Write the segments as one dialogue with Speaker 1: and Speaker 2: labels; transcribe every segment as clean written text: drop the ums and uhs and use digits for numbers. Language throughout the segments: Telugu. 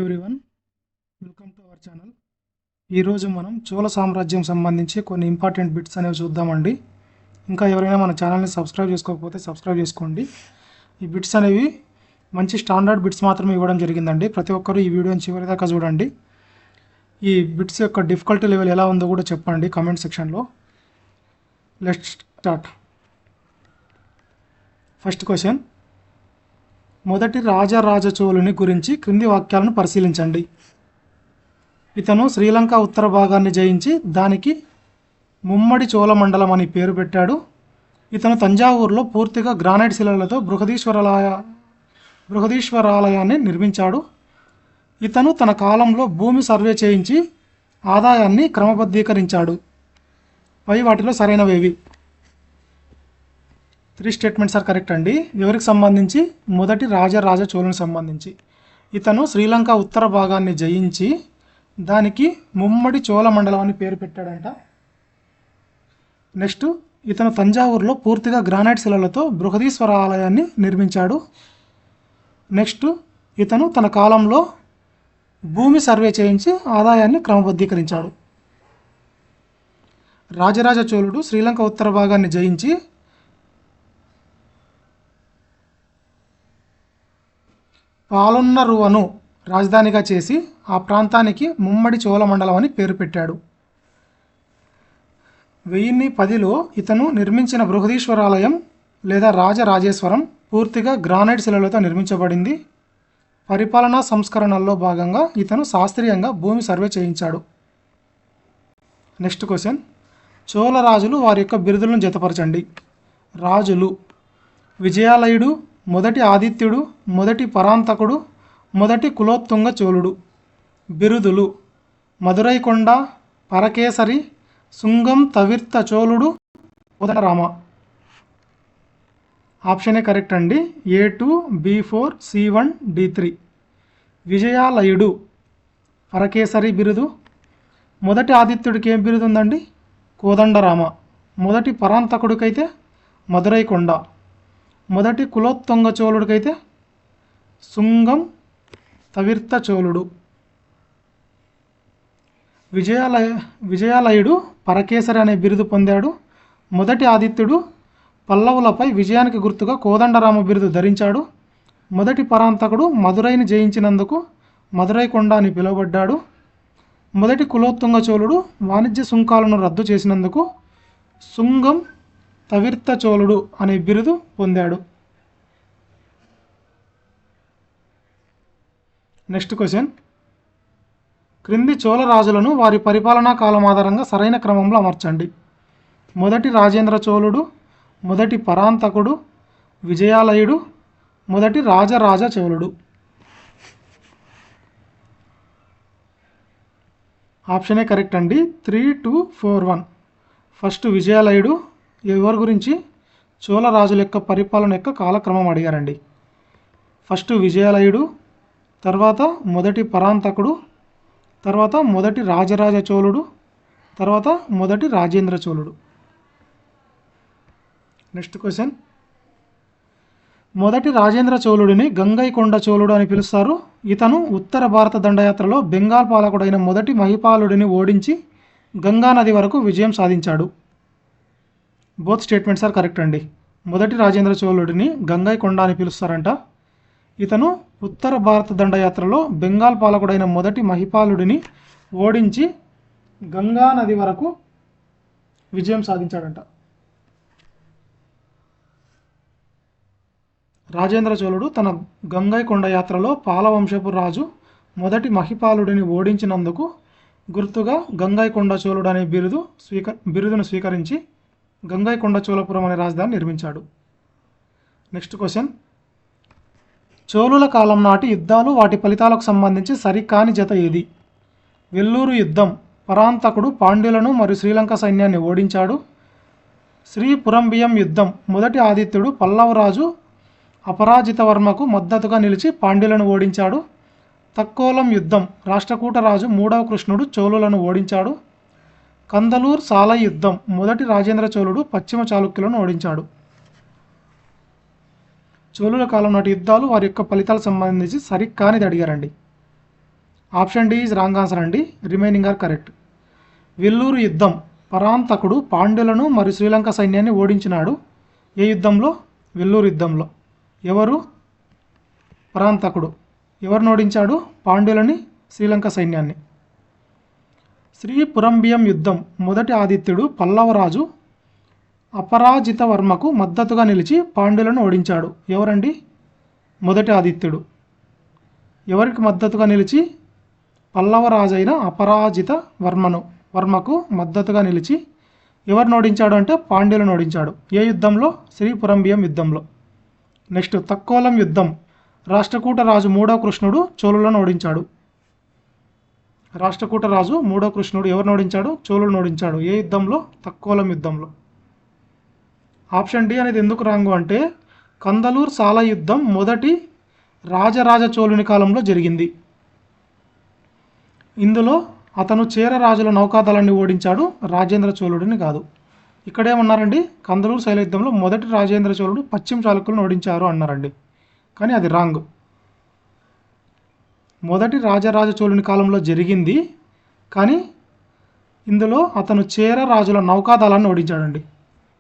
Speaker 1: Everyone, welcome to our channel. ఈరోజు మనం చోళ సామ్రాజ్యం సంబంధించి కొన్ని ఇంపార్టెంట్ బిట్స్ అనేవి చూద్దామండి. ఇంకా ఎవరైనా మన ఛానల్ని సబ్స్క్రైబ్ చేసుకోకపోతే సబ్స్క్రైబ్ చేసుకోండి. ఈ బిట్స్ అనేవి మంచి స్టాండర్డ్ బిట్స్ మాత్రమే ఇవ్వడం జరిగిందండి. ప్రతి ఒక్కరూ ఈ వీడియోని చివరి దాకా చూడండి. ఈ బిట్స్ యొక్క డిఫికల్టీ లెవెల్ ఎలా ఉందో కూడా చెప్పండి కామెంట్ సెక్షన్లో. Let's start. ఫస్ట్ క్వశ్చన్, మొదటి రాజరాజ చోళుని గురించి క్రింది వాక్యాలను పరిశీలించండి. ఇతను శ్రీలంక ఉత్తర భాగాన్ని జయించి దానికి ముమ్మడి చోళ మండలం అని పేరు పెట్టాడు. ఇతను తంజావూరులో పూర్తిగా గ్రానైట్ శిలలతో బృహదీశ్వరాలయాన్ని నిర్మించాడు. ఇతను తన కాలంలో భూమి సర్వే చేయించి ఆదాయాన్ని క్రమబద్ధీకరించాడు. పై వాటిలో సరైనవేవి? 3 స్టేట్మెంట్స్ ఆర్ కరెక్ట్ అండి. ఎవరికి సంబంధించి? మొదటి రాజరాజ చోళునికి సంబంధించి. ఇతను శ్రీలంక ఉత్తర భాగాన్ని జయించి దానికి ముమ్మడి చోళ మండలం అని పేరు పెట్టాడంట. నెక్స్ట్, ఇతను తంజావూరులో పూర్తిగా గ్రానైట్ శిలలతో బృహదీశ్వర ఆలయాన్ని నిర్మించాడు. నెక్స్ట్, ఇతను తన కాలంలో భూమి సర్వే చేయించి ఆదాయాన్ని క్రమబద్ధీకరించాడు. రాజరాజ చోళుడు శ్రీలంక ఉత్తర భాగాన్ని జయించి పాలొన్నరువను రాజధానిగా చేసి ఆ ప్రాంతానికి ముమ్మడి చోళ మండలం అని పేరు పెట్టాడు. 1010లో ఇతను నిర్మించిన బృహదీశ్వరాలయం లేదా రాజరాజేశ్వరం పూర్తిగా గ్రానైట్ శిలలతో నిర్మించబడింది. పరిపాలనా సంస్కరణల్లో భాగంగా ఇతను శాస్త్రీయంగా భూమి సర్వే చేయించాడు. నెక్స్ట్ క్వశ్చన్, చోళ రాజులు వారి యొక్క బిరుదులను జతపరచండి. రాజులు: విజయాలయుడు, మొదటి ఆదిత్యుడు, మొదటి పరాంతకుడు, మొదటి కులోత్తుంగ చోళుడు. బిరుదులు: మదురైకొండ, పరకేసరి, సుంగం తవిర్త చోళుడు, కోదండరామ. ఆప్షనే కరెక్ట్ అండి. A2, B4, C1, D3. విజయాలయుడు పరకేసరి బిరుదు. మొదటి ఆదిత్యుడికి ఏం బిరుదు ఉందండి? కోదండరామ. మొదటి పరాంతకుడికైతే మదురైకొండ. మొదటి కులోత్తుంగ చోళుడికైతే సుంగం తవిర్త చోళుడు. విజయాలయుడు పరకేసరి అనే బిరుదు పొందాడు. మొదటి ఆదిత్యుడు పల్లవులపై విజయానికి గుర్తుగా కోదండరామ బిరుదు ధరించాడు. మొదటి పరాంతకుడు మదురైని జయించినందుకు మదురైకొండ అని పిలువబడ్డాడు. మొదటి కులోత్తుంగ చోళుడు వాణిజ్య సుంకాలను రద్దు చేసినందుకు సుంగం తవిర్త చోళుడు అనే బిరుదు పొందాడు. నెక్స్ట్ క్వశ్చన్, క్రింది చోళ రాజులను వారి పరిపాలనా కాలం ఆధారంగా సరైన క్రమంలో అమర్చండి. మొదటి రాజేంద్ర చోళుడు, మొదటి పరాంతకుడు, విజయాలయుడు, మొదటి రాజరాజ చోళుడు. ఆప్షనే కరెక్ట్ అండి. 3, 2, 4, 1. ఫస్ట్ విజయాలయుడు. ఎవరి గురించి? చోళ రాజుల యొక్క పరిపాలన యొక్క కాలక్రమం అడిగారండి. ఫస్ట్ విజయాలయుడు, తర్వాత మొదటి పరాంతకుడు, తర్వాత మొదటి రాజరాజ చోళుడు, తర్వాత మొదటి రాజేంద్ర చోళుడు. నెక్స్ట్ క్వశ్చన్, మొదటి రాజేంద్ర చోళుడిని గంగైకొండ చోళుడు అని పిలుస్తారు. ఇతను ఉత్తర భారత దండయాత్రలో బెంగాల్ పాలకుడైన మొదటి మహిపాలుడిని ఓడించి గంగా నది వరకు విజయం సాధించాడు. బోత్ స్టేట్మెంట్స్ ఆర్ కరెక్ట్ అండి. మొదటి రాజేంద్ర చోళుడిని గంగైకొండ అని పిలుస్తారంట. ఇతను ఉత్తర భారత దండయాత్రలో బెంగాల్ పాలకుడైన మొదటి మహిపాలుడిని ఓడించి గంగా నది వరకు విజయం సాధించాడంట. రాజేంద్ర చోళుడు తన గంగైకొండ యాత్రలో పాలవంశపు రాజు మొదటి మహిపాలుడిని ఓడించినందుకు గుర్తుగా గంగైకొండ చోళుడు అనే బిరుదును స్వీకరించి గంగైకొండ చోళపురం అనే రాజధాని నిర్మించాడు. నెక్స్ట్ క్వశ్చన్, చోళుల కాలం నాటి యుద్ధాలు వాటి ఫలితాలకు సంబంధించి సరికాని జత ఏది? వెల్లూరు యుద్ధం. పరాంతకుడు పాండ్యులను మరియు శ్రీలంక సైన్యాన్ని ఓడించాడు. శ్రీపురంబియం యుద్ధం. మొదటి ఆదిత్యుడు పల్లవరాజు అపరాజితవర్మకు మద్దతుగా నిలిచి పాండ్యులను ఓడించాడు. తక్కోలం యుద్ధం. రాష్ట్రకూట రాజు 3వ కృష్ణుడు చోళులను ఓడించాడు. కందలూర్ సాలై యుద్ధం. మొదటి రాజేంద్ర చోళుడు పశ్చిమ చాళుక్యులను ఓడించాడు. చోళుల కాలం నాటి యుద్ధాలు వారి యొక్క ఫలితాలకు సంబంధించి సరికానిది అడిగారండి. Option D is wrong answer అండి. Remaining are correct. వెల్లూరు యుద్ధం పరాంతకుడు పాండ్యులను మరియు శ్రీలంక సైన్యాన్ని ఓడించినాడు. ఏ యుద్ధంలో? వెల్లూరు యుద్ధంలో. ఎవరు? పరాంతకుడు. ఎవరిని ఓడించాడు? పాండ్యులని, శ్రీలంక సైన్యాన్ని. శ్రీ పురంబియం యుద్ధం మొదటి ఆదిత్యుడు పల్లవరాజు అపరాజిత వర్మకు మద్దతుగా నిలిచి పాండ్యులను ఓడించాడు. ఎవరండి? మొదటి ఆదిత్యుడు. ఎవరికి మద్దతుగా నిలిచి? పల్లవరాజైన అపరాజిత వర్మకు మద్దతుగా నిలిచి ఎవరిని ఓడించాడు అంటే పాండ్యులను ఓడించాడు. ఏ యుద్ధంలో? శ్రీ పురంబియం యుద్ధంలో. నెక్స్ట్ తక్కోలం యుద్ధం రాష్ట్రకూట రాజు మూడవ కృష్ణుడు చోళులను ఓడించాడు. రాష్ట్రకూట రాజు మూడవ కృష్ణుడు ఎవరిని ఓడించాడు? చోళులను ఓడించాడు. ఏ యుద్ధంలో? తక్కోలం యుద్ధంలో. ఆప్షన్ డి అనేది ఎందుకు రాంగు అంటే కందలూరు సాల యుద్ధం మొదటి రాజరాజ చోళుని కాలంలో జరిగింది. ఇందులో అతను చేర రాజుల నౌకాదళాన్ని ఓడించాడు, రాజేంద్ర చోళుడిని కాదు. ఇక్కడేమన్నారండి? కందలూరు శైల యుద్ధంలో మొదటి రాజేంద్ర చోళుడు పశ్చిమ చాళుక్యులను ఓడించారు అన్నారండి. కానీ అది రాంగ్. మొదటి రాజరాజ చోళుని కాలంలో జరిగింది, కానీ ఇందులో అతను చేర రాజుల నౌకాదళాన్ని ఓడించాడండి.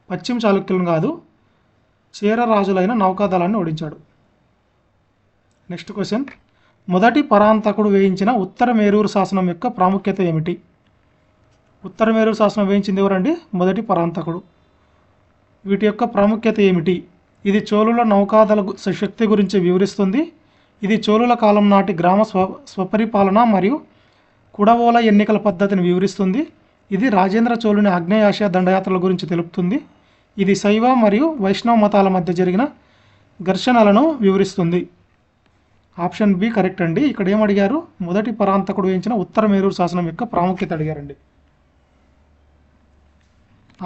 Speaker 1: పశ్చిమ చాళుక్యులను కాదు, చేర రాజులైన నౌకాదళాన్ని ఓడించాడు. Next question. మొదటి పరాంతకుడు వేయించిన ఉత్తర మేరూరు శాసనం యొక్క ప్రాముఖ్యత ఏమిటి? ఉత్తర మేరూరు శాసనం వేయించింది ఎవరండి? మొదటి పరాంతకుడు. వీటి యొక్క ప్రాముఖ్యత ఏమిటి? ఇది చోళుల నౌకాదళ శక్తి గురించి వివరిస్తుంది. ఇది చోళుల కాలం నాటి గ్రామ స్వపరిపాలన మరియు కుడవోల ఎన్నికల పద్ధతిని వివరిస్తుంది. ఇది రాజేంద్ర చోళుని ఆగ్నేయాసియా దండయాత్రల గురించి తెలుపుతుంది. ఇది శైవ మరియు వైష్ణవ మతాల మధ్య జరిగిన ఘర్షణలను వివరిస్తుంది. ఆప్షన్ బి కరెక్ట్ అండి. ఇక్కడ ఏమడిగారు? మొదటి పరాంతకుడు వేయించిన ఉత్తర మేరూరు శాసనం యొక్క ప్రాముఖ్యత అడిగారండి.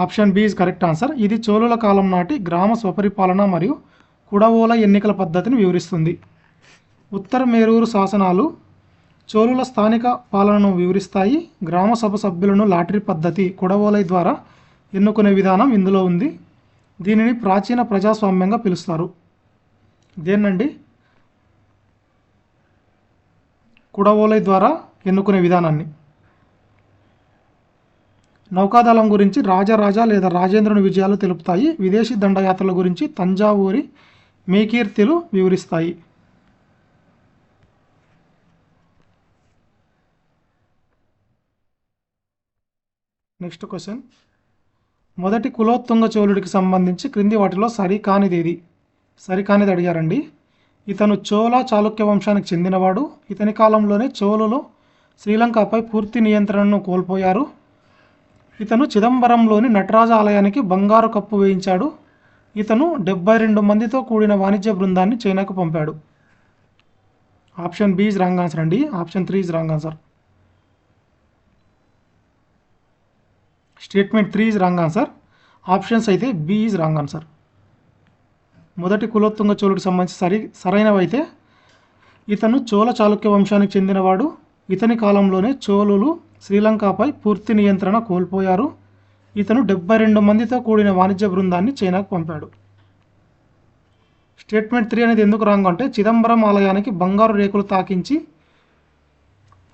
Speaker 1: Option B is correct answer. ఇది చోళుల కాలం నాటి గ్రామ స్వపరిపాలన మరియు కుడవోల ఎన్నికల పద్ధతిని వివరిస్తుంది. ఉత్తర మేరూరు శాసనాలు చోళుల స్థానిక పాలనను వివరిస్తాయి. గ్రామ సభ సభ్యులను లాటరీ పద్ధతి కుడవోలై ద్వారా ఎన్నుకునే విధానం ఇందులో ఉంది. దీనిని ప్రాచీన ప్రజాస్వామ్యంగా పిలుస్తారు. దేన్నండి? కుడవోలై ద్వారా ఎన్నుకునే విధానాన్ని. నౌకాదళం గురించి రాజరాజ లేదా రాజేంద్రుని విజయాలు తెలుపుతాయి. విదేశీ దండయాత్రల గురించి తంజావూరి మేకీర్తిలు వివరిస్తాయి. Next question. మొదటి కులోత్తుంగ చోళుడికి సంబంధించి క్రింది వాటిలో సరికానిదేది? సరికానిది అడిగారండి. ఇతను చోళ చాళుక్య వంశానికి చెందినవాడు. ఇతని కాలంలోనే చోళులు శ్రీలంకపై పూర్తి నియంత్రణను కోల్పోయారు. ఇతను చిదంబరంలోని నటరాజ ఆలయానికి బంగారు కప్పు వేయించాడు. ఇతను 72 మందితో కూడిన వాణిజ్య బృందాన్ని చైనాకు పంపాడు. Option B is wrong answer అండి. Option 3 is wrong answer. Statement 3 is wrong answer. Options అయితే బి ఇస్ రాంగ్ ఆన్సర్. మొదటి కులోత్తుంగ చోళుడికి సంబంధించి సరైనవైతే ఇతను చోళ చాళుక్య వంశానికి చెందినవాడు. ఇతని కాలంలోనే చోళులు శ్రీలంకపై పూర్తి నియంత్రణ కోల్పోయారు. ఇతను 72 మందితో కూడిన వాణిజ్య బృందాన్ని చైనాకు పంపాడు. స్టేట్మెంట్ 3 అనేది ఎందుకు రాంగ్ అంటే చిదంబరం ఆలయానికి బంగారు రేకులు తాకించి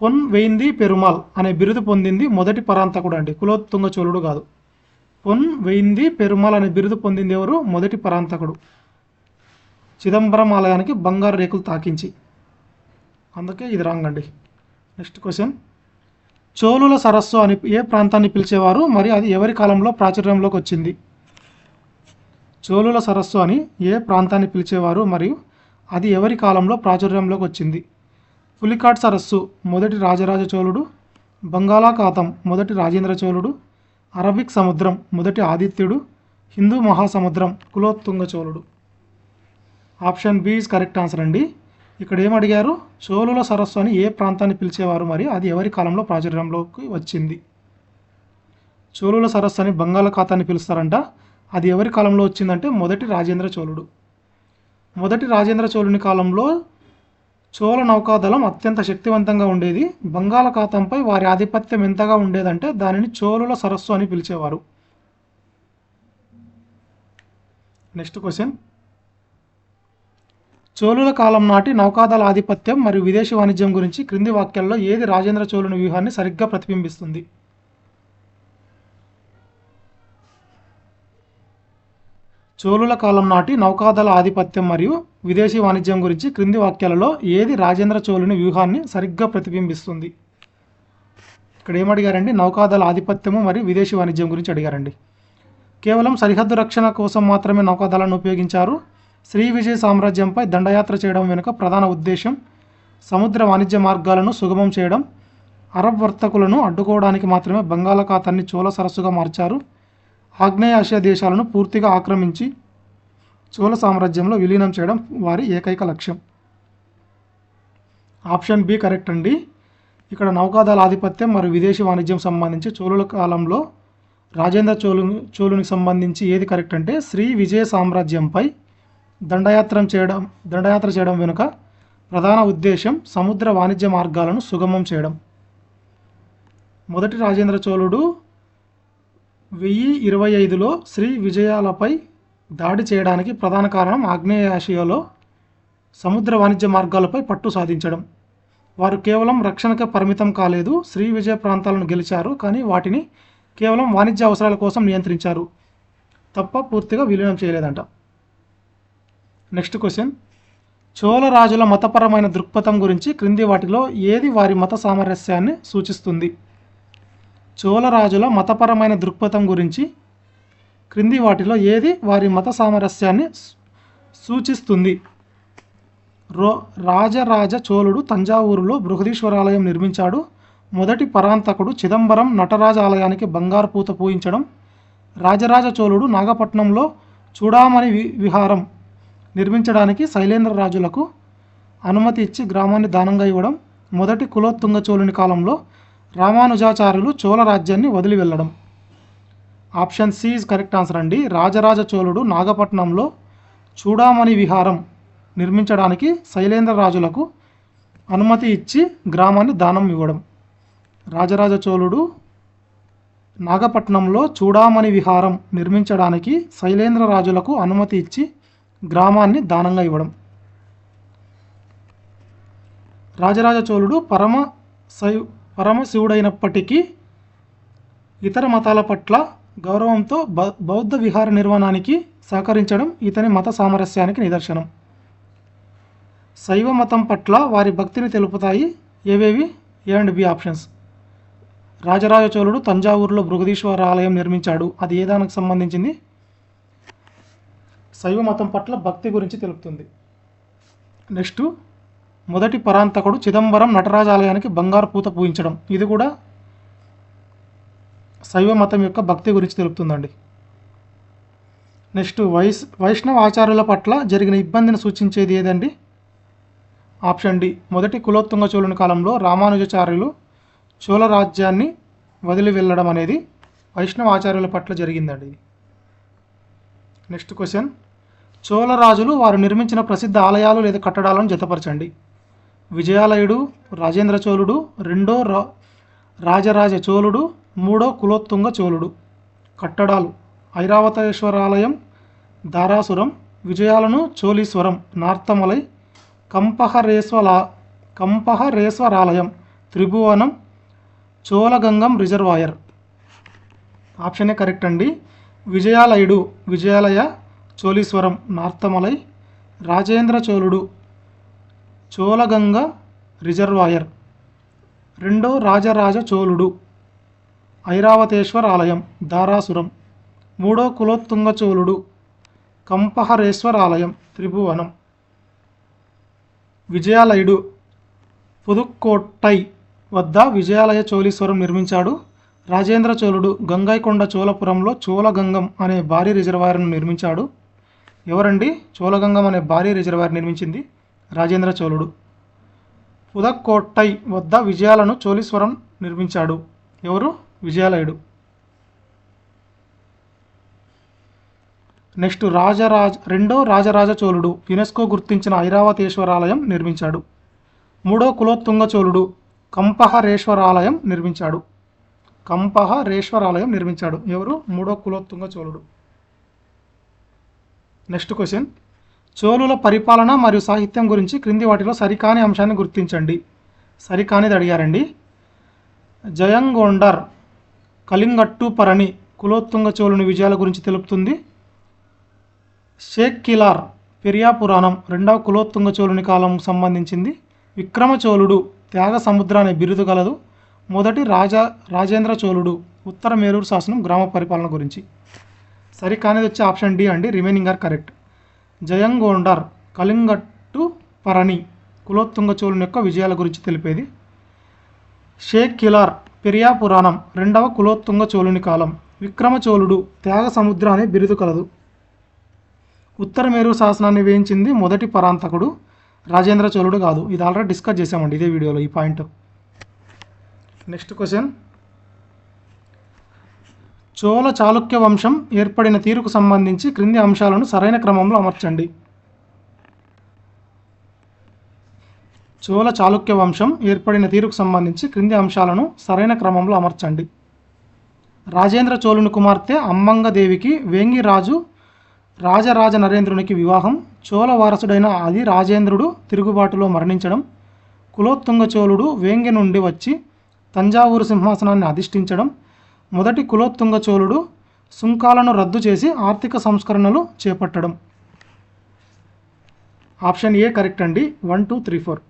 Speaker 1: పొన్ వెయింది పెరుమాల్ అనే బిరుదు పొందింది మొదటి పరాంతకుడు అండి, కులోత్తుంగ చోళుడు కాదు. పొన్ వెయింది పెరుమాల్ అనే బిరుదు పొందింది ఎవరు? మొదటి పరాంతకుడు. చిదంబరం ఆలయానికి బంగారు రేకులు తాకించి. అందుకే ఇది రాంగ్ అండి. Next question. చోళుల సరస్సు అని ఏ ప్రాంతాన్ని పిలిచేవారు మరి అది ఎవరి కాలంలో ప్రాచుర్యంలోకి వచ్చింది? చోళుల సరస్సు అని ఏ ప్రాంతాన్ని పిలిచేవారు మరియు అది ఎవరి కాలంలో ప్రాచుర్యంలోకి వచ్చింది? పులికాట్ సరస్సు మొదటి రాజరాజ చోళుడు, బంగాళాఖాతం మొదటి రాజేంద్ర చోళుడు, అరబిక్ సముద్రం మొదటి ఆదిత్యుడు, హిందూ మహాసముద్రం కులోత్తుంగ చోళుడు. Option B is correct answer అండి. ఇక్కడ ఏమడిగారు? చోళుల సరస్సు అని ఏ ప్రాంతాన్ని పిలిచేవారు మరి అది ఎవరి కాలంలో ప్రాచుర్యంలోకి వచ్చింది? చోళుల సరస్సు అని బంగాళాఖాతాన్ని పిలుస్తారంట. అది ఎవరి కాలంలో వచ్చిందంటే మొదటి రాజేంద్ర చోళుడు. మొదటి రాజేంద్ర చోళుని కాలంలో చోళ నౌకాదళం అత్యంత శక్తివంతంగా ఉండేది. బంగాళాఖాతంపై వారి ఆధిపత్యం ఎంతగా ఉండేదంటే దానిని చోళుల సరస్సు అని పిలిచేవారు. Next question. చోళుల కాలం నాటి నౌకాదళ ఆధిపత్యం మరియు విదేశీ వాణిజ్యం గురించి క్రింది వాక్యాల్లో ఏది రాజేంద్ర చోళుని వ్యూహాన్ని సరిగ్గా ప్రతిబింబిస్తుంది? చోళుల కాలం నాటి నౌకాదళ ఆధిపత్యం మరియు విదేశీ వాణిజ్యం గురించి క్రింది వాక్యాలలో ఏది రాజేంద్ర చోళుని వ్యూహాన్ని సరిగ్గా ప్రతిబింబిస్తుంది? ఇక్కడ ఏమడిగారండి? నౌకాదళ ఆధిపత్యము మరియు విదేశీ వాణిజ్యం గురించి అడిగారండి. కేవలం సరిహద్దు రక్షణ కోసం మాత్రమే నౌకాదళాన్ని ఉపయోగించారు. శ్రీ విజయ సామ్రాజ్యంపై దండయాత్ర చేయడం వెనుక ప్రధాన ఉద్దేశం సముద్ర వాణిజ్య మార్గాలను సుగమం చేయడం. అరబ్ వర్తకులను అడ్డుకోవడానికి మాత్రమే బంగాళాఖాతాన్ని చోళ సరస్సుగా మార్చారు. ఆగ్నేయ ఆసియా దేశాలను పూర్తిగా ఆక్రమించి చోళ సామ్రాజ్యంలో విలీనం చేయడం వారి ఏకైక లక్ష్యం. ఆప్షన్ బి కరెక్ట్ అండి. ఇక్కడ నౌకాదళ ఆధిపత్యం మరియు విదేశీ వాణిజ్యం సంబంధించి చోళుల కాలంలో రాజేంద్ర చోళునికి సంబంధించి ఏది కరెక్ట్ అంటే శ్రీ విజయ సామ్రాజ్యంపై దండయాత్ర చేయడం వెనుక ప్రధాన ఉద్దేశం సముద్ర వాణిజ్య మార్గాలను సుగమం చేయడం. మొదటి రాజేంద్ర చోళుడు 1025లో శ్రీ విజయాలపై దాడి చేయడానికి ప్రధాన కారణం ఆగ్నేయ ఆసియాలో సముద్ర వాణిజ్య మార్గాలపై పట్టు సాధించడం. వారు కేవలం రక్షణకే పరిమితం కాలేదు, శ్రీ విజయ ప్రాంతాలను గెలిచారు, కానీ వాటిని కేవలం వాణిజ్య అవసరాల కోసం నియంత్రించారు తప్ప పూర్తిగా విలీనం చేయలేదంట. నెక్స్ట్ క్వశ్చన్, చోళ రాజుల మతపరమైన దృక్పథం గురించి క్రింది వాటిలో ఏది వారి మత సామరస్యాన్ని సూచిస్తుంది? చోళ రాజుల మతపరమైన దృక్పథం గురించి క్రింది వాటిలో ఏది వారి మత సామరస్యాన్ని సూచిస్తుంది? రాజరాజ చోళుడు తంజావూరులో బృహదీశ్వరాలయం నిర్మించాడు. మొదటి పరాంతకుడు చిదంబరం నటరాజ ఆలయానికి బంగారు పూత పూయించడం. రాజరాజ చోళుడు నాగపట్నంలో చూడామణి విహారం నిర్మించడానికి శైలేంద్ర రాజులకు అనుమతి ఇచ్చి గ్రామాన్ని దానంగా ఇవ్వడం. మొదటి కులోత్తుంగ చోళుని కాలంలో రామానుజాచార్యులు చోళ రాజ్యాన్ని వదిలి వెళ్ళడం. Option C is correct answer అండి. రాజరాజ చోళుడు నాగపట్నంలో చూడామణి విహారం నిర్మించడానికి శైలేంద్ర రాజులకు అనుమతి ఇచ్చి గ్రామాన్ని దానం ఇవ్వడం. రాజరాజ చోళుడు నాగపట్నంలో చూడామణి విహారం నిర్మించడానికి శైలేంద్ర రాజులకు అనుమతి ఇచ్చి గ్రామాన్ని దానంగా ఇవ్వడం. రాజరాజ చోళుడు పరమశివుడైనప్పటికీ ఇతర మతాల పట్ల గౌరవంతో బౌద్ధ విహార నిర్మాణానికి సహకరించడం ఇతని మత సామరస్యానికి నిదర్శనం. శైవ మతం పట్ల వారి భక్తిని తెలుపుతాయి ఏవేవి? A and B options. Rajaraja చోళుడు తంజావూరులో బృహదీశ్వర ఆలయం నిర్మించాడు, అది ఏ దానికి సంబంధించింది? శైవ మతం పట్ల భక్తి గురించి తెలుపుతుంది. నెక్స్ట్, మొదటి పరాంతకుడు చిదంబరం నటరాజ ఆలయానికి బంగారు పూత పూయించడం, ఇది కూడా శైవ మతం యొక్క భక్తి గురించి తెలుపుతుందండి. నెక్స్ట్, వైష్ణవ ఆచార్యుల పట్ల జరిగిన ఇబ్బందిని సూచించేది ఏదండి? Option D. మొదటి కులోత్తుంగ చోళుని కాలంలో రామానుజాచార్యులు చోళ రాజ్యాన్ని వదిలి వెళ్ళడం అనేది వైష్ణవ ఆచార్యుల పట్ల జరిగిందండి. నెక్స్ట్ క్వశ్చన్, చోళ రాజులు వారు నిర్మించిన ప్రసిద్ధ ఆలయాలు లేదా కట్టడాలను జతపరచండి. విజయాలయుడు, రాజేంద్ర చోళుడు, రెండో రాజరాజ చోళుడు, మూడో కులోత్తుంగ చోళుడు. కట్టడాలు: ఐరావతేశ్వరాలయం, దారాసురం. విజయాలను చోళీశ్వరం, నార్తమలై, కంపహరేశ్వరాలయం, త్రిభువనం, చోళగంగం రిజర్వాయర్. ఆప్షనే కరెక్ట్ అండి. విజయాలయుడు విజయాలయ, చోళీశ్వరం, నార్తమలై. రాజేంద్ర చోళుడు చోళగంగ రిజర్వాయర్. రెండో రాజరాజ చోళుడు ఐరావతేశ్వర ఆలయం, దారాసురం. మూడో కులోత్తుంగ చోళుడు కంపహరేశ్వర ఆలయం, త్రిభువనం. విజయాలయుడు పుదుక్కోట్టై వద్ద విజయాలయ చోళీశ్వరం నిర్మించాడు. రాజేంద్ర చోళుడు గంగైకొండ చోళపురంలో చోళగంగం అనే భారీ రిజర్వాయర్ను నిర్మించాడు. ఎవరండి చోళగంగం అనే భారీ రిజర్వాయర్ నిర్మించింది? రాజేంద్ర చోళుడు. పుదుక్కోట్టై వద్ద విజయాలను చోళీశ్వరం నిర్మించాడు. ఎవరు? విజయాలయుడు. నెక్స్ట్, రెండో రాజరాజ చోళుడు యునెస్కో గుర్తించిన ఐరావతేశ్వరాలయం నిర్మించాడు. మూడో కులోత్తుంగ చోళుడు కంపహరేశ్వరాలయం నిర్మించాడు. ఎవరు? మూడో కులోత్తుంగ చోళుడు. నెక్స్ట్ క్వశ్చన్, చోళుల పరిపాలన మరియు సాహిత్యం గురించి క్రింది వాటిలో సరికాని అంశాన్ని గుర్తించండి. సరికానిది అడిగారండి. జయంగొండర్ కలింగట్టు పరణి కులోత్తుంగ చోళుని విజయాల గురించి తెలుపుతుంది. షేక్ కిలార్ పెరియా పురాణం రెండవ కులోత్తుంగ చోళుని కాలం సంబంధించింది. విక్రమ చోళుడు త్యాగ సముద్ర అనే బిరుదు గలదు. మొదటి రాజేంద్ర చోళుడు ఉత్తర మేరూరు శాసనం గ్రామ పరిపాలన గురించి. సరికానిది వచ్చి ఆప్షన్ డి అండి. Remaining are correct. Jayamkondar Kalingattu Parani Kulottunga చోళుని యొక్క విజయాల గురించి తెలిపేది. షేక్ కిలార్ పెరియా పురాణం రెండవ కులోత్తుంగ చోళుని కాలం. విక్రమ చోళుడు త్యాగ సముద్ర అనే బిరుదు కలదు. ఉత్తర మేరూరు శాసనాన్ని వేయించింది మొదటి పరాంతకుడు, రాజేంద్ర చోళుడు కాదు. ఇది ఆల్రెడీ డిస్కస్ చేసామండి ఇదే వీడియోలో ఈ point. Next question, Chola Chalukya వంశం ఏర్పడిన తీరుకు సంబంధించి క్రింది అంశాలను సరైన క్రమంలో అమర్చండి. చోళ చాళుక్య వంశం ఏర్పడిన తీరుకు సంబంధించి క్రింది అంశాలను సరైన క్రమంలో అమర్చండి. రాజేంద్ర చోళుని కుమార్తె అమ్మంగదేవికి వేంగి రాజు రాజరాజ నరేంద్రునికి వివాహం. చోళ వారసుడైన ఆది రాజేంద్రుడు తిరుగుబాటులో మరణించడం. కులోత్తుంగ చోళుడు వేంగి నుండి వచ్చి తంజావూరు సింహాసనాన్ని అధిష్ఠించడం. మొదటి కులోత్తుంగ చోళుడు సుంకాలను రద్దు చేసి ఆర్థిక సంస్కరణలు చేపట్టడం. ఆప్షన్ ఏ కరెక్ట్ అండి. 1, 2, 3, 4.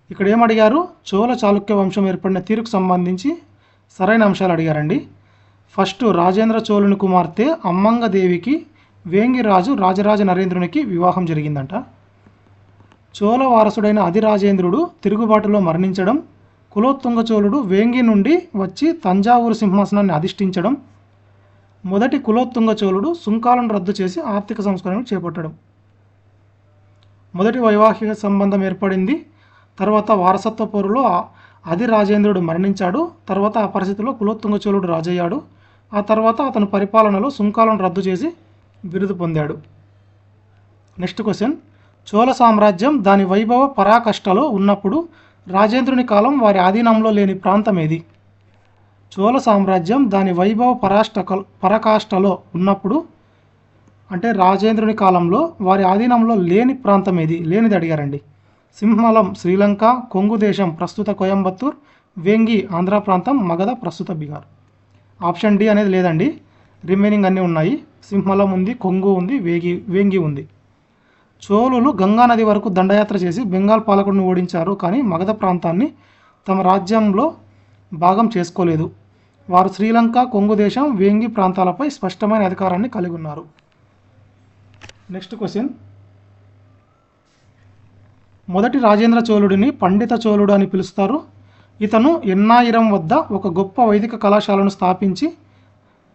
Speaker 1: ఇక్కడ ఏమడిగారు? చోళ చాళుక్య వంశం ఏర్పడిన తీరుకు సంబంధించి సరైన అంశాలు అడిగారండి. ఫస్ట్, రాజేంద్ర చోళుని కుమార్తె అమ్మంగదేవికి వేంగిరాజు రాజరాజ నరేంద్రునికి వివాహం జరిగిందంట. చోళ వారసుడైన అధిరాజేంద్రుడు తిరుగుబాటులో మరణించడం. కులోత్తుంగ చోళుడు వేంగి నుండి వచ్చి తంజావూరు సింహాసనాన్ని అధిష్ఠించడం. మొదటి కులోత్తుంగ చోళుడు సుంకాలను రద్దు చేసి ఆర్థిక సంస్కరణలు చేపట్టడం. మొదటి వైవాహిక సంబంధం ఏర్పడింది. తర్వాత వారసత్వ పోరులో అధిరాజేంద్రుడు మరణించాడు. తర్వాత ఆ పరిస్థితిలో కులోత్తుంగ చోళుడు రాజయ్యాడు. ఆ తర్వాత అతని పరిపాలనలో సుంకాలను రద్దు చేసి బిరుదు పొందాడు. నెక్స్ట్ క్వశ్చన్, చోళ సామ్రాజ్యం దాని వైభవ పరాకాష్ఠలో ఉన్నప్పుడు రాజేంద్రుని కాలం వారి ఆధీనంలో లేని ప్రాంతం ఏది? చోళ సామ్రాజ్యం దాని వైభవ పరాకాష్ఠలో ఉన్నప్పుడు అంటే రాజేంద్రుని కాలంలో వారి ఆధీనంలో లేని ప్రాంతం ఏది? లేనిది అడిగారండి. సింహలం శ్రీలంక, కొంగు దేశం ప్రస్తుత కోయంబత్తూర్, వేంగి ఆంధ్ర ప్రాంతం, మగధ ప్రస్తుత బీహార్. ఆప్షన్ డి అనేది లేదండి. రిమైనింగ్ అన్నీ ఉన్నాయి. సింహలం ఉంది, కొంగు ఉంది, వేంగి ఉంది. చోళులు గంగానది వరకు దండయాత్ర చేసి బెంగాల్ పాలకుడిని ఓడించారు. కానీ మగధ ప్రాంతాన్ని తమ రాజ్యంలో భాగం చేసుకోలేదు. వారు శ్రీలంక, కొంగు దేశం, వేంగి ప్రాంతాలపై స్పష్టమైన అధికారాన్ని కలిగి ఉన్నారు. నెక్స్ట్ క్వశ్చన్, మొదటి రాజేంద్ర చోళుడిని పండిత చోళుడు అని పిలుస్తారు. ఇతను ఎన్నాయిరం వద్ద ఒక గొప్ప వైదిక కళాశాలను స్థాపించి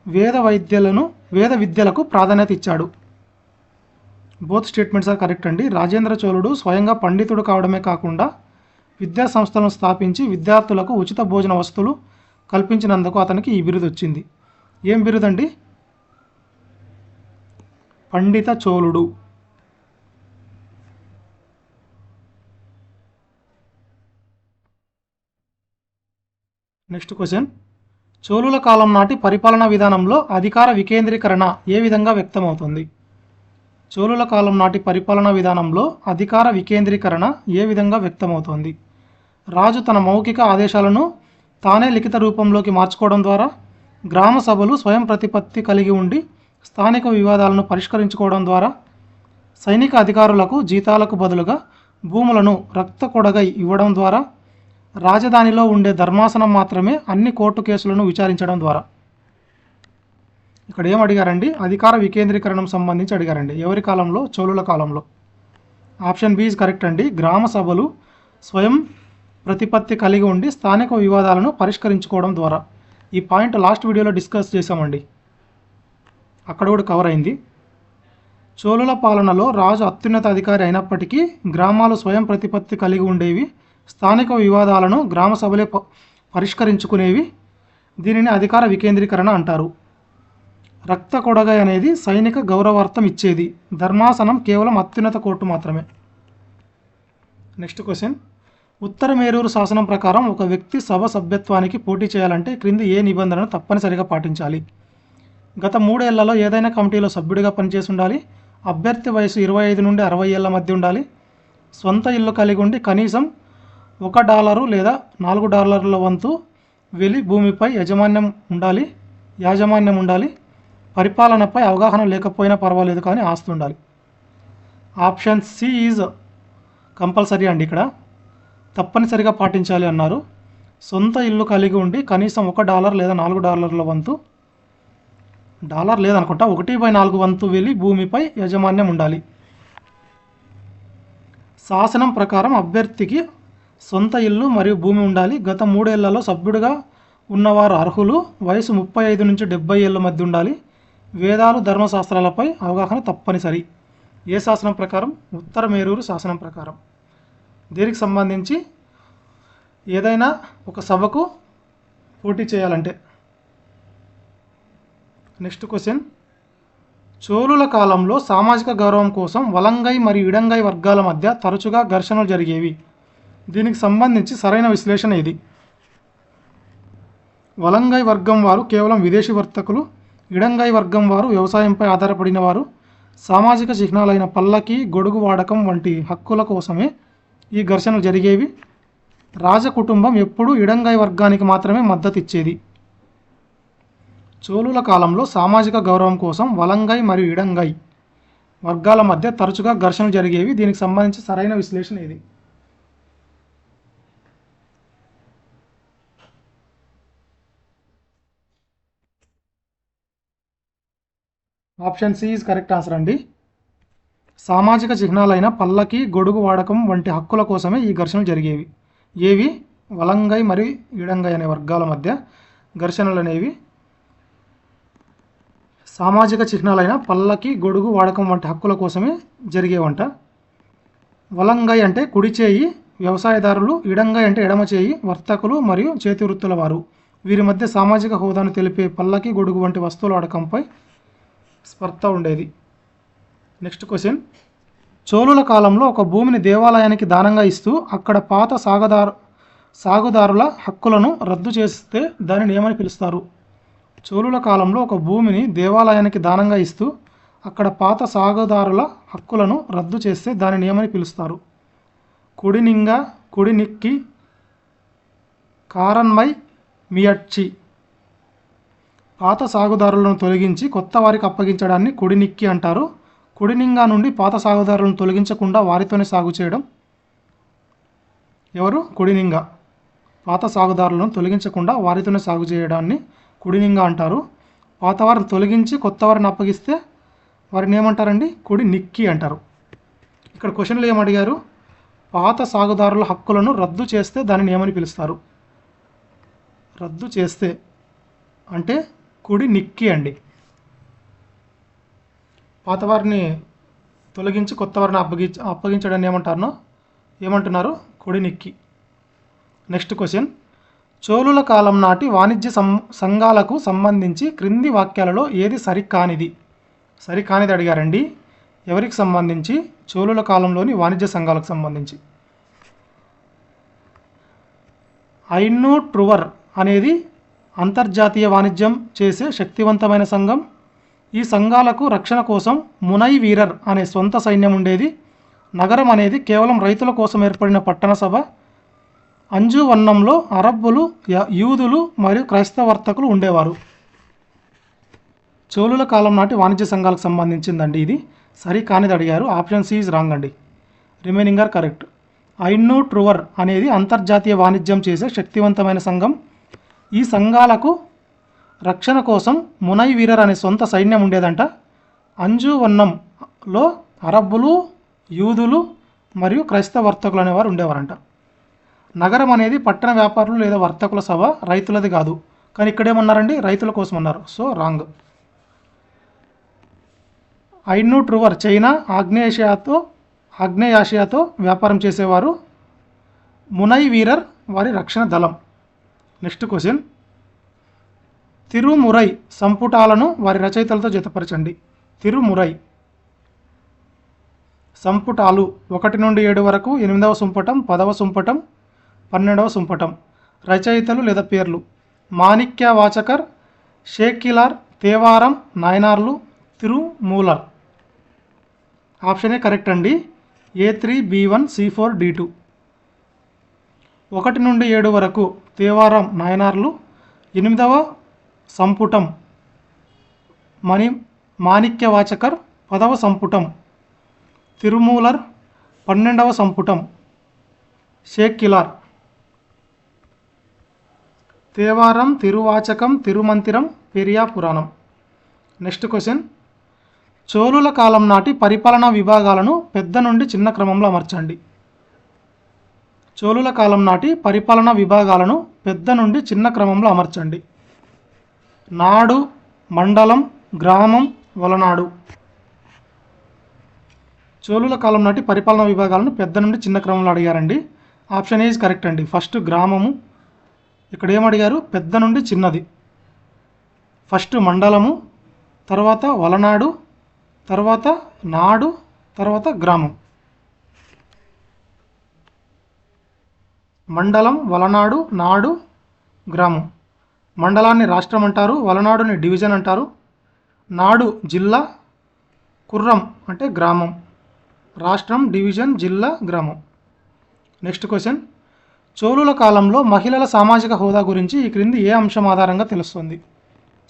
Speaker 1: వేద విద్యలకు ప్రాధాన్యత ఇచ్చాడు. బోత్ స్టేట్మెంట్స్ ఆర్ కరెక్ట్ అండి. రాజేంద్ర చోళుడు స్వయంగా పండితుడు కావడమే కాకుండా విద్యా సంస్థలను స్థాపించి విద్యార్థులకు ఉచిత భోజన వస్తువులు కల్పించినందుకు అతనికి ఈ బిరుదు వచ్చింది. ఏం బిరుదండి? పండిత చోళుడు. నెక్స్ట్ క్వశ్చన్, చోళుల కాలం నాటి పరిపాలనా విధానంలో అధికార వికేంద్రీకరణ ఏ విధంగా వ్యక్తమవుతుంది? చోళుల కాలం నాటి పరిపాలనా విధానంలో అధికార వికేంద్రీకరణ ఏ విధంగా వ్యక్తమవుతోంది? రాజు తన మౌఖిక ఆదేశాలను తానే లిఖిత రూపంలోకి మార్చుకోవడం ద్వారా, గ్రామ సభలు స్వయం ప్రతిపత్తి కలిగి ఉండి స్థానిక వివాదాలను పరిష్కరించుకోవడం ద్వారా, సైనిక అధికారులకు జీతాలకు బదులుగా భూములను రక్త కొడగై ఇవ్వడం ద్వారా, రాజధానిలో ఉండే ధర్మాసనం మాత్రమే అన్ని కోర్టు కేసులను విచారించడం ద్వారా. ఇక్కడ ఏం అడిగారండి? అధికార వికేంద్రీకరణం సంబంధించి అడిగారండి. ఎవరి కాలంలో? చోళుల కాలంలో. ఆప్షన్ బి ఇస్ కరెక్ట్ అండి. గ్రామ సభలు స్వయం ప్రతిపత్తి కలిగి ఉండి స్థానిక వివాదాలను పరిష్కరించుకోవడం ద్వారా. ఈ పాయింట్ లాస్ట్ వీడియోలో డిస్కస్ చేసామండి, అక్కడ కూడా కవర్ అయింది. చోళుల పాలనలో రాజు అత్యున్నత అధికారి అయినప్పటికీ గ్రామాలు స్వయం ప్రతిపత్తి కలిగి ఉండేవి. స్థానిక వివాదాలను గ్రామ సభలే పరిష్కరించుకునేవి. దీనిని అధికార వికేంద్రీకరణ అంటారు. రక్త కొడగై అనేది సైనిక గౌరవార్థం ఇచ్చేది. ధర్మాసనం కేవలం అత్యున్నత కోర్టు మాత్రమే. నెక్స్ట్ క్వశ్చన్, ఉత్తర మేరూరు శాసనం ప్రకారం ఒక వ్యక్తి సభ సభ్యత్వానికి పోటీ చేయాలంటే క్రింది ఏ నిబంధనను తప్పనిసరిగా పాటించాలి? గత 3 ఏళ్లలో ఏదైనా కమిటీలో సభ్యుడిగా పనిచేసి ఉండాలి. అభ్యర్థి వయసు 25 నుండి 60 ఏళ్ల మధ్య ఉండాలి. సొంత ఇల్లు కలిగి ఉండి కనీసం $1 లేదా $4 వంతు వెలి భూమిపై యాజమాన్యం ఉండాలి. పరిపాలనపై అవగాహన లేకపోయినా పర్వాలేదు, కానీ ఆస్తి ఉండాలి. ఆప్షన్ సి ఈజ్ కంపల్సరీ అండి. ఇక్కడ తప్పనిసరిగా పాటించాలి అన్నారు. సొంత ఇల్లు కలిగి ఉండి కనీసం $1 లేదా $4 వంతు, డాలర్ లేదనుకుంటా, 1/4 వంతు వెలి భూమిపై యాజమాన్యం ఉండాలి. శాసనం ప్రకారం అభ్యర్థికి సొంత ఇల్లు మరియు భూమి ఉండాలి. గత 3 ఏళ్లలో సభ్యుడిగా ఉన్నవారు అర్హులు. వయసు 35 నుంచి 70 ఏళ్ల మధ్య ఉండాలి. వేదాలు ధర్మశాస్త్రాలపై అవగాహన తప్పనిసరి. ఏ శాసనం ప్రకారం? ఉత్తర మేరూరు శాసనం ప్రకారం. దీనికి సంబంధించి ఏదైనా ఒక సభకు పోటీ చేయాలంటే. నెక్స్ట్ క్వశ్చన్, చోళుల కాలంలో సామాజిక గౌరవం కోసం వలంగై మరియు ఇడంగై వర్గాల మధ్య తరచుగా ఘర్షణలు జరిగేవి. దీనికి సంబంధించి సరైన విశ్లేషణ ఇది. వలంగై వర్గం వారు కేవలం విదేశీ వర్తకులు. ఇడంగై వర్గం వారు వ్యవసాయంపై ఆధారపడిన వారు. సామాజిక చిహ్నాలైన పల్లకి, గొడుగు వాడకం వంటి హక్కుల కోసమే ఈ ఘర్షణలు జరిగేవి. రాజకుటుంబం ఎప్పుడూ ఇడంగై వర్గానికి మాత్రమే మద్దతు ఇచ్చేది. చోళుల కాలంలో సామాజిక గౌరవం కోసం వలంగై మరియు ఇడంగై వర్గాల మధ్య తరచుగా ఘర్షణలు జరిగేవి. దీనికి సంబంధించి సరైన విశ్లేషణ ఇది. Option C is correct answer అండి. సామాజిక చిహ్నాలైన పల్లకి, గొడుగు వాడకం వంటి హక్కుల కోసమే ఈ ఘర్షణలు జరిగేవి. ఏవి? వలంగై మరియు ఇడంగై అనే వర్గాల మధ్య ఘర్షణలు అనేవి సామాజిక చిహ్నాలైన పల్లకి, గొడుగు వాడకం వంటి హక్కుల కోసమే జరిగేవంట. వలంగై అంటే కుడి చేయి వ్యవసాయదారులు, ఇడంగై అంటే ఎడమ చేయి వర్తకులు మరియు చేతి వృత్తుల వారు. వీరి మధ్య సామాజిక హోదాను తెలిపే పల్లకి, గొడుగు వంటి వస్తువుల వాడకంపై స్పర్ధ ఉండేది. నెక్స్ట్ క్వశ్చన్, చోళుల కాలంలో ఒక భూమిని దేవాలయానికి దానంగా ఇస్తూ అక్కడ పాత సాగుదారుల హక్కులను రద్దు చేస్తే దానిని ఏమని పిలుస్తారు? చోళుల కాలంలో ఒక భూమిని దేవాలయానికి దానంగా ఇస్తూ అక్కడ పాత సాగుదారుల హక్కులను రద్దు చేస్తే దానిని ఏమని పిలుస్తారు? కుడినింగ, కుడినిక్కి, కారన్మై, మియడ్చి. పాత సాగుదారులను తొలగించి కొత్త వారికి అప్పగించడాన్ని కుడినిక్కి అంటారు. కుడినింగా నుండి పాత సాగుదారులను తొలగించకుండా వారితోనే సాగు చేయడం ఎవరు? కుడినింగ. పాత సాగుదారులను తొలగించకుండా వారితోనే సాగు చేయడాన్ని కుడినింగా అంటారు. పాతవారిని తొలగించి కొత్త వారిని అప్పగిస్తే వారిని ఏమంటారండి? కుడినిక్కి అంటారు. ఇక్కడ క్వశ్చన్లు ఏమడిగారు? పాత సాగుదారుల హక్కులను రద్దు చేస్తే దానిని ఏమని పిలుస్తారు? రద్దు చేస్తే అంటే కుడినిక్కి అండి. పాతవారిని తొలగించి కొత్త వారిని అప్పగించడాన్ని ఏమంటున్నారు? కుడినిక్కి. నెక్స్ట్ క్వశ్చన్, చోళుల కాలం నాటి వాణిజ్య సంఘాలకు సంబంధించి క్రింది వాక్యాలలో ఏది సరికానిది అడిగారండి. ఎవరికి సంబంధించి? చోళుల కాలంలోని వాణిజ్య సంఘాలకు సంబంధించి. ఐన్ను ట్రువర్ అనేది అంతర్జాతీయ వాణిజ్యం చేసే శక్తివంతమైన సంఘం. ఈ సంఘాలకు రక్షణ కోసం మునై వీరర్ అనే సొంత సైన్యం ఉండేది. నగరం అనేది కేవలం రైతుల కోసం ఏర్పడిన పట్టణ సభ. అంజువన్నంలో అరబ్బులు, యూదులు మరియు క్రైస్తవ వర్తకులు ఉండేవారు. చోళుల కాలం నాటి వాణిజ్య సంఘాలకు సంబంధించిందండి ఇది. సరికానిది అడిగారు. ఆప్షన్ సి ఈజ్ రాంగ్ అండి. Remaining are correct. Ainnurruvar అనేది అంతర్జాతీయ వాణిజ్యం చేసే శక్తివంతమైన సంఘం. ఈ సంఘాలకు రక్షణ కోసం మునై వీరర్ అనే సొంత సైన్యం ఉండేదంట. అంజువన్నంలో అరబ్బులు, యూదులు మరియు క్రైస్తవ వర్తకులు అనేవారు ఉండేవారంట. నగరం అనేది పట్టణ వ్యాపారులు లేదా వర్తకుల సభ, రైతులది కాదు. కానీ ఇక్కడేమన్నారండి? రైతుల కోసం అన్నారు. So wrong. Ainnurruvar China, ఆగ్నేయాసియాతో వ్యాపారం చేసేవారు. మునై వీరర్ వారి రక్షణ దళం. నెక్స్ట్ క్వశ్చన్, తిరుమురై సంపుటాలను వారి రచయితలతో జతపరచండి. తిరుమురై సంపుటాలు 1 నుండి 7 వరకు, 8వ సుంపటం, 10వ సుంపటం, 12వ సుంపటం. రచయితలు లేదా పేర్లు: మాణిక్య వాచకర్, షేకిలార్, తేవారం, నాయనార్లు, తిరుమూలర్. ఆప్షన్ ఏ కరెక్ట్ అండి. A3B1C4D2. 1 నుండి 7 వరకు తేవారం నాయనార్లు, 8వ సంపుటం మాణిక్యవాచకర్, 10వ సంపుటం తిరుమూలర్, 12వ సంపుటం షేక్కిలార్. తేవారం, తిరువాచకం, తిరుమంతిరం, పెరియా పురాణం. నెక్స్ట్ క్వశ్చన్, చోళుల కాలం నాటి పరిపాలనా విభాగాలను పెద్ద నుండి చిన్న క్రమంలో అమర్చండి. చోళుల కాలం నాటి పరిపాలనా విభాగాలను పెద్ద నుండి చిన్న క్రమంలో అమర్చండి. నాడు, మండలం, గ్రామం, వలనాడు. చోళుల కాలం నాటి పరిపాలనా విభాగాలను పెద్ద నుండి చిన్న క్రమంలో అడిగారండి. ఆప్షన్ ఏ ఈజ్ కరెక్ట్ అండి. ఫస్ట్ గ్రామము, ఇక్కడ ఏమడిగారు, పెద్ద నుండి చిన్నది. ఫస్ట్ మండలము, తర్వాత వలనాడు, తర్వాత నాడు, తర్వాత గ్రామం. మండలం, వలనాడు, నాడు, గ్రామం. మండలాన్ని రాష్ట్రం అంటారు, వలనాడుని డివిజన్ అంటారు, నాడు జిల్లా, కుర్రం అంటే గ్రామం. రాష్ట్రం, డివిజన్, జిల్లా, గ్రామం. నెక్స్ట్ క్వశ్చన్, చోళుల కాలంలో మహిళల సామాజిక హోదా గురించి ఈ క్రింది ఏ అంశం ఆధారంగా తెలుస్తుంది?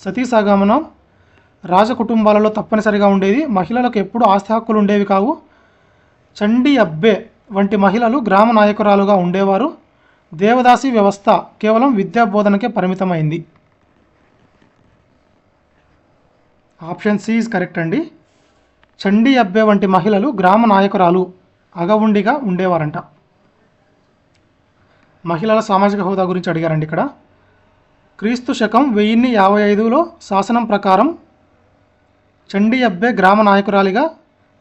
Speaker 1: సతీ సహగమనం రాజకుటుంబాలలో తప్పనిసరిగా ఉండేది. మహిళలకు ఎప్పుడు ఆస్తి హక్కులు ఉండేవి కావు. చండీ అబ్బే వంటి మహిళలు గ్రామ నాయకురాలుగా ఉండేవారు. దేవదాసి వ్యవస్థ కేవలం విద్యా బోధనకే పరిమితమైంది. ఆప్షన్ సి ఈజ్ కరెక్ట్ అండి. చండీ అబ్బే వంటి మహిళలు గ్రామ నాయకురాలు అగవుండిగా ఉండేవారంట. మహిళల సామాజిక హోదా గురించి అడిగారండి ఇక్కడ. క్రీస్తు శకం 1055లో శాసనం ప్రకారం చండీ అబ్బే గ్రామ నాయకురాలిగా,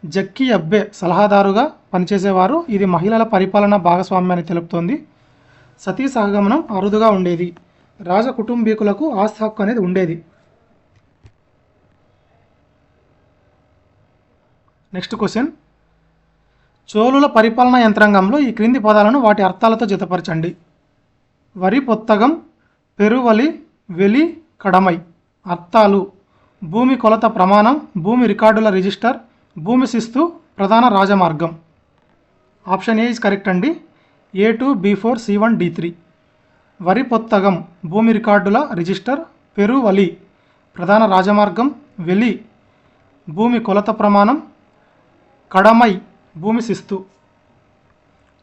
Speaker 1: జక్కీ అబ్బే సలహాదారుగా పనిచేసేవారు. ఇది మహిళల పరిపాలన భాగస్వామ్యాన్ని తెలుపుతోంది. సతీ సహగమనం అరుదుగా ఉండేది. రాజ కుటుంబీకులకు ఆస్తి హక్కు అనేది ఉండేది. నెక్స్ట్ క్వశ్చన్, చోళుల పరిపాలనా యంత్రాంగంలో ఈ క్రింది పదాలను వాటి అర్థాలతో జతపరచండి. వరి పొత్తగం, పెరువలి, వెలి, కడమై. అర్థాలు: భూమి కొలత ప్రమాణం, భూమి రికార్డుల రిజిస్టర్, భూమి శిస్తు, ప్రధాన రాజమార్గం. ఆప్షన్ ఏ ఈజ్ కరెక్ట్ అండి. A2, B4, C1, D3. వరి పొత్తగం భూమి రికార్డుల రిజిస్టర్, పెరువలి ప్రధాన రాజమార్గం, వెలి భూమి కొలత ప్రమాణం, కడమై భూమి శిస్తు.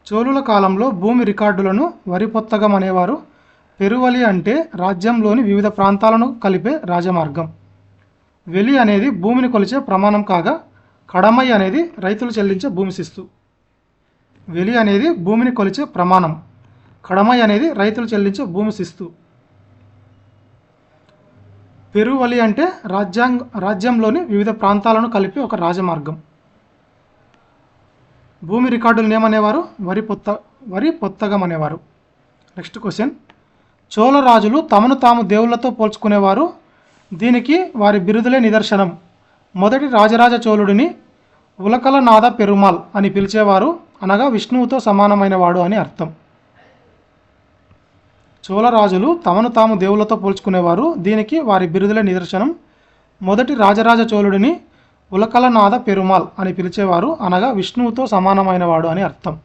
Speaker 1: చోళుల కాలంలో భూమి రికార్డులను వరి పొత్తగం అనేవారు. పెరువలి అంటే రాజ్యంలోని వివిధ ప్రాంతాలను కలిపే రాజమార్గం. వెలి అనేది భూమిని కొలిచే ప్రమాణం కాగా, కడమై అనేది రైతులు చెల్లించే భూమి శిస్తు. వెలి అనేది భూమిని కొలిచే ప్రమాణం, కడమై అనేది రైతులు చెల్లించే భూమి శిస్తు. పెరువలి అంటే రాజ్యంలోని వివిధ ప్రాంతాలను కలిపి ఒక రాజమార్గం. భూమి రికార్డులను ఏమనేవారు? వరి పొత్తగం అనేవారు. నెక్స్ట్ క్వశ్చన్, చోళ రాజులు తమను తాము దేవుళ్లతో పోల్చుకునేవారు. దీనికి వారి బిరుదులే నిదర్శనం. మొదటి రాజరాజ చోళుడిని ఉలకలనాథ పెరుమాల్ అని పిలిచేవారు, అనగా విష్ణువుతో సమానమైన వాడు అని అర్థం. చోళరాజులు తమను తాము దేవుళ్లతో పోల్చుకునేవారు. దీనికి వారి బిరుదులే నిదర్శనం. మొదటి రాజరాజ చోళుడిని ఉలకలనాథ పెరుమాల్ అని పిలిచేవారు, అనగా విష్ణువుతో సమానమైన వాడు అని అర్థం.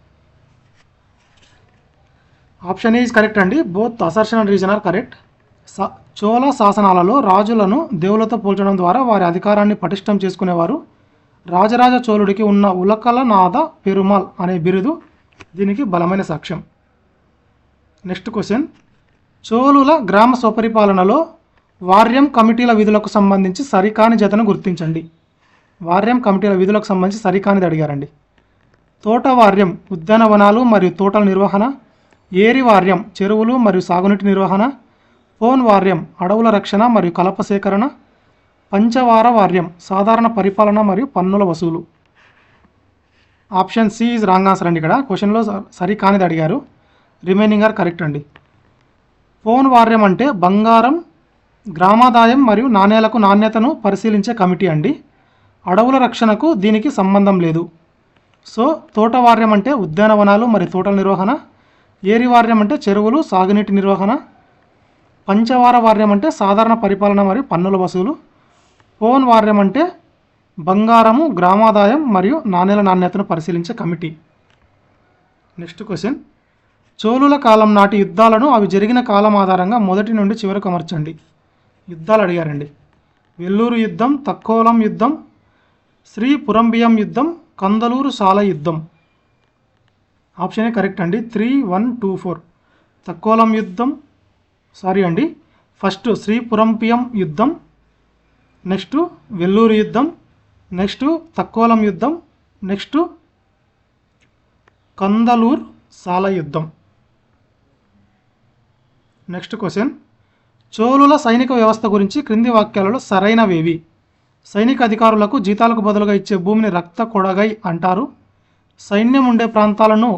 Speaker 1: ఆప్షన్ ఈజ్ కరెక్ట్ అండి. Both assertion and reason are correct. Chola శాసనాలలో రాజులను దేవులతో పోల్చడం ద్వారా వారి అధికారాన్ని పటిష్టం చేసుకునేవారు. రాజరాజ చోళుడికి ఉన్న ఉలకలనాథ పెరుమాల్ అనే బిరుదు దీనికి బలమైన సాక్ష్యం. నెక్స్ట్ క్వశ్చన్, చోళుల గ్రామ స్వపరిపాలనలో వార్యం కమిటీల విధులకు సంబంధించి సరికాని జతను గుర్తించండి. వార్యం కమిటీల విధులకు సంబంధించి సరికానిది అడిగారండి. తోట వార్యం ఉద్యానవనాలు మరియు తోటల నిర్వహణ, ఏరి వార్యం చెరువులు మరియు సాగునీటి నిర్వహణ, పోన్ వార్యం అడవుల రక్షణ మరియు కలప సేకరణ, పంచవార వార్యం సాధారణ పరిపాలన మరియు పన్నుల వసూలు. Option C is wrong answer అండి. ఇక్కడ క్వశ్చన్లో సరికానిది అడిగారు. రిమైనింగ్ ఆర్ కరెక్ట్ అండి. పోన్ వార్యం అంటే బంగారం, గ్రామాదాయం మరియు నాణేలకు నాణ్యతను పరిశీలించే కమిటీ అండి. అడవుల రక్షణకు దీనికి సంబంధం లేదు. సో తోట వార్యం అంటే ఉద్యానవనాలు మరియు తోటల నిర్వహణ, ఏరి వార్యం అంటే చెరువులు సాగునీటి నిర్వహణ, పంచవార వార్యం అంటే సాధారణ పరిపాలన మరియు పన్నుల వసూలు, పోన్ వార్యం అంటే బంగారము, గ్రామాదాయం మరియు నాణేల నాణ్యతను పరిశీలించే కమిటీ. నెక్స్ట్ క్వశ్చన్, చోళుల కాలం నాటి యుద్ధాలను అవి జరిగిన కాలం ఆధారంగా మొదటి నుండి చివరకు అమర్చండి. యుద్ధాలు అడిగారండి. వెల్లూరు యుద్ధం, తక్కోలం యుద్ధం, శ్రీ పురంబియం యుద్ధం, కందలూరు సాల యుద్ధం. ఆప్షన్ ఏ కరెక్ట్ అండి. 3, 1, 2, 4. తక్కోలం యుద్ధం, ఫస్ట్ శ్రీ పురంబియం యుద్ధం, నెక్స్ట్ వెల్లూరు యుద్ధం, నెక్స్ట్ తక్కోలం యుద్ధం, నెక్స్ట్ కందలూర్ సాల యుద్ధం. నెక్స్ట్ క్వశ్చన్, చోళుల సైనిక వ్యవస్థ గురించి క్రింది వాక్యాలలో సరైనవేవి? సైనిక అధికారులకు జీతాలకు బదులుగా ఇచ్చే భూమిని రక్త కొడగై అంటారు. సైన్యం ఉండే ప్రాంతాలను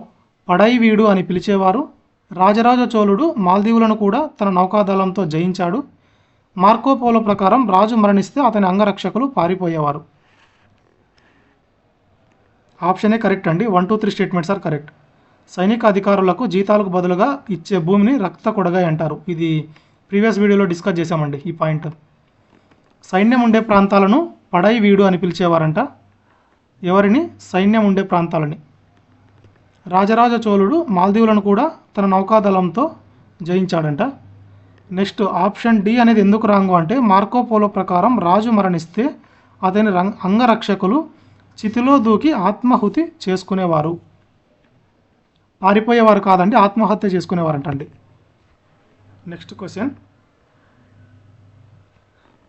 Speaker 1: పడైవీడు అని పిలిచేవారు. రాజరాజ చోళుడు మాల్దీవులను కూడా తన నౌకాదళంతో జయించాడు. మార్కోపోలో ప్రకారం రాజు మరణిస్తే అతని అంగరక్షకులు పారిపోయేవారు. ఆప్షన్ ఏ కరెక్ట్ అండి. 1, 2, 3 స్టేట్మెంట్స్ ఆర్ కరెక్ట్. సైనిక అధికారులకు జీతాలకు బదులుగా ఇచ్చే భూమిని రక్త కొడగై అంటారు. ఇది ప్రీవియస్ వీడియోలో డిస్కస్ చేశామండి ఈ పాయింట్. సైన్యం ఉండే ప్రాంతాలను పడైవీడు అని పిలిచేవారంట. ఎవరిని? సైన్యం ఉండే ప్రాంతాలని. రాజరాజ చోళుడు మాల్దీవులను కూడా తన నౌకాదళంతో జయించాడంట. నెక్స్ట్ ఆప్షన్ డి అనేది ఎందుకు రాంగు అంటే, మార్కోపోలో ప్రకారం రాజు మరణిస్తే అతని అంగరక్షకులు చితిలో దూకి ఆత్మాహుతి చేసుకునేవారు. పారిపోయేవారు కాదండి, ఆత్మహత్య చేసుకునేవారంటండి. నెక్స్ట్ క్వశ్చన్,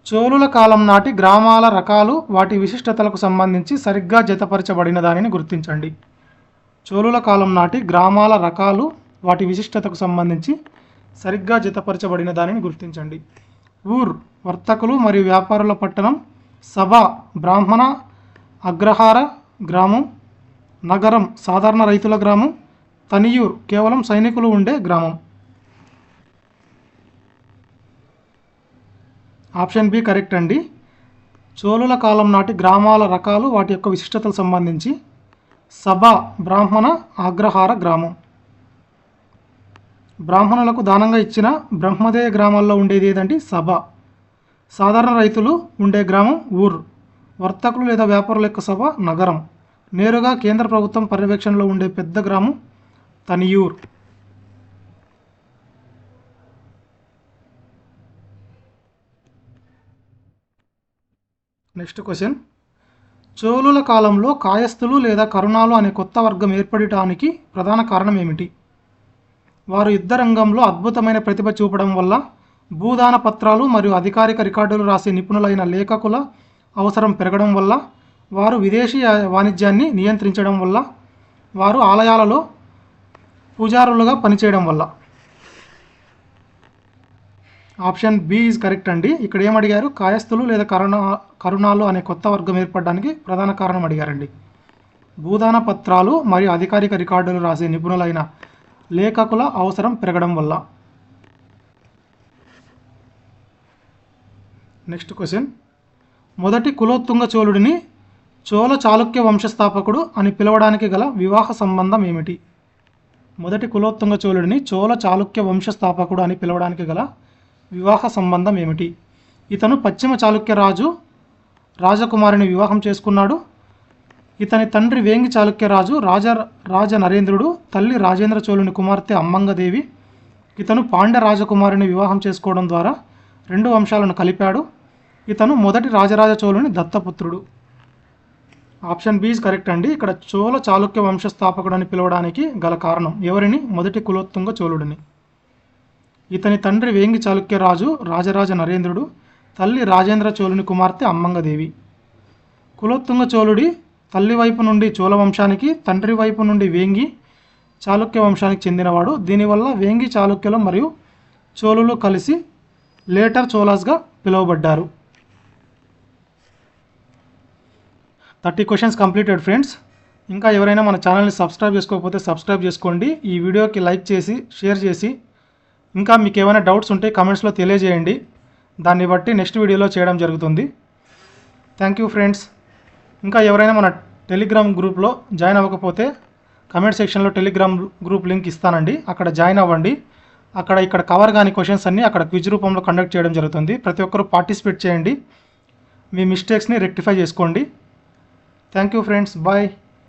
Speaker 1: చోళుల కాలం నాటి గ్రామాల రకాలు వాటి విశిష్టతలకు సంబంధించి సరిగ్గా జతపరచబడిన దానిని గుర్తించండి. చోళుల కాలం నాటి గ్రామాల రకాలు వాటి విశిష్టతకు సంబంధించి సరిగ్గా జతపరచబడిన దానిని గుర్తించండి. ఊర్ వర్తకులు మరియు వ్యాపారుల పట్టణం. సభ బ్రాహ్మణ అగ్రహార గ్రామం. నగరం సాధారణ రైతుల గ్రామం. తనియూర్ కేవలం సైనికులు ఉండే గ్రామం. ఆప్షన్ బి కరెక్ట్ అండి. చోళుల కాలం నాటి గ్రామాల రకాలు వాటి యొక్క విశిష్టతలకు సంబంధించి సభ బ్రాహ్మణ అగ్రహార గ్రామం. బ్రాహ్మణులకు దానంగా ఇచ్చిన బ్రహ్మదేయ గ్రామాల్లో ఉండేది ఏదండి? సభ. సాధారణ రైతులు ఉండే గ్రామం ఊర్. వర్తకులు లేదా వ్యాపారుల యొక్క సభ నగరం. నేరుగా కేంద్ర ప్రభుత్వం పర్యవేక్షణలో ఉండే పెద్ద గ్రామం తనియూర్. నెక్స్ట్ క్వశ్చన్, చోళుల కాలంలో కాయస్థులు లేదా కరుణాలు అనే కొత్త వర్గం ఏర్పడటానికి ప్రధాన కారణం ఏమిటి? వారు యుద్ధ రంగంలో అద్భుతమైన ప్రతిభ చూపడం వల్ల, భూదాన పత్రాలు మరియు అధికారిక రికార్డులు రాసే నిపుణులైన లేఖకుల అవసరం పెరగడం వల్ల, వారు విదేశీ వాణిజ్యాన్ని నియంత్రించడం వల్ల, వారు ఆలయాలలో పూజారులుగా పనిచేయడం వల్ల. ఆప్షన్ బి ఈజ్ కరెక్ట్ అండి. ఇక్కడ ఏమడిగారు? కాయస్థులు లేదా కరుణాలు అనే కొత్త వర్గం ఏర్పడడానికి ప్రధాన కారణం అడిగారండి. భూదాన పత్రాలు మరియు అధికారిక రికార్డులు రాసే నిపుణులైన లేఖకుల అవసరం పెరగడం వల్ల. నెక్స్ట్ క్వశ్చన్, మొదటి కులోత్తుంగ చోళుడిని చోళ చాళుక్య వంశస్థాపకుడు అని పిలవడానికి గల వివాహ సంబంధం ఏమిటి? మొదటి కులోత్తుంగ చోళుడిని చోళ చాళుక్య వంశస్థాపకుడు అని పిలవడానికి గల వివాహ సంబంధం ఏమిటి? ఇతను పశ్చిమ చాళుక్య రాజకుమారిని వివాహం చేసుకున్నాడు. ఇతని తండ్రి వేంగి చాళుక్య రాజు రాజ నరేంద్రుడు, తల్లి రాజేంద్ర చోళుని కుమార్తె అమ్మంగదేవి. ఇతను పాండ్య రాజకుమారిని వివాహం చేసుకోవడం ద్వారా 2 వంశాలను కలిపాడు. ఇతను మొదటి రాజరాజ చోళుని దత్తపుత్రుడు. ఆప్షన్ బి ఈజ్ కరెక్ట్ అండి. ఇక్కడ చోళ చాళుక్య వంశస్థాపకుడు అని పిలవడానికి గల కారణం ఎవరిని? మొదటి కులోత్తుంగ చోళుడిని. ఇతని తండ్రి వేంగి చాళుక్య రాజు రాజరాజ నరేంద్రుడు, తల్లి రాజేంద్ర చోళుని కుమార్తె అమ్మంగదేవి. కులోత్తుంగ చోళుడి తల్లి వైపు నుండి చోళ వంశానికి, తండ్రి వైపు నుండి వేంగి చాళుక్య వంశానికి చెందినవాడు. దీనివల్ల వేంగి చాళుక్యులు మరియు చోళులు కలిసి లేటర్ చోళాస్గా పిలువబడ్డారు. 30 questions completed friends. ఇంకా ఎవరైనా మన ఛానల్ని సబ్స్క్రైబ్ చేసుకోకపోతే సబ్స్క్రైబ్ చేసుకోండి. ఈ వీడియోకి లైక్ చేసి షేర్ చేసి, ఇంకా మీకు ఏమైనా డౌట్స్ ఉంటే కామెంట్స్లో తెలియజేయండి. దాన్ని బట్టి నెక్స్ట్ వీడియోలో చేయడం జరుగుతుంది. Thank you friends. ఇంకా ఎవరైనా మన టెలిగ్రామ్ గ్రూప్లో జాయిన్ అవ్వకపోతే కమెంట్ సెక్షన్లో టెలిగ్రామ్ గ్రూప్ లింక్ ఇస్తానండి. అక్కడ జాయిన్ అవ్వండి. ఇక్కడ కవర్ కాని క్వశ్చన్స్ అన్నీ అక్కడ క్విజ్ రూపంలో కండక్ట్ చేయడం జరుగుతుంది. ప్రతి ఒక్కరూ పార్టిసిపేట్ చేయండి. మీ మిస్టేక్స్ని రెక్టిఫై చేసుకోండి. Thank you friends, bye.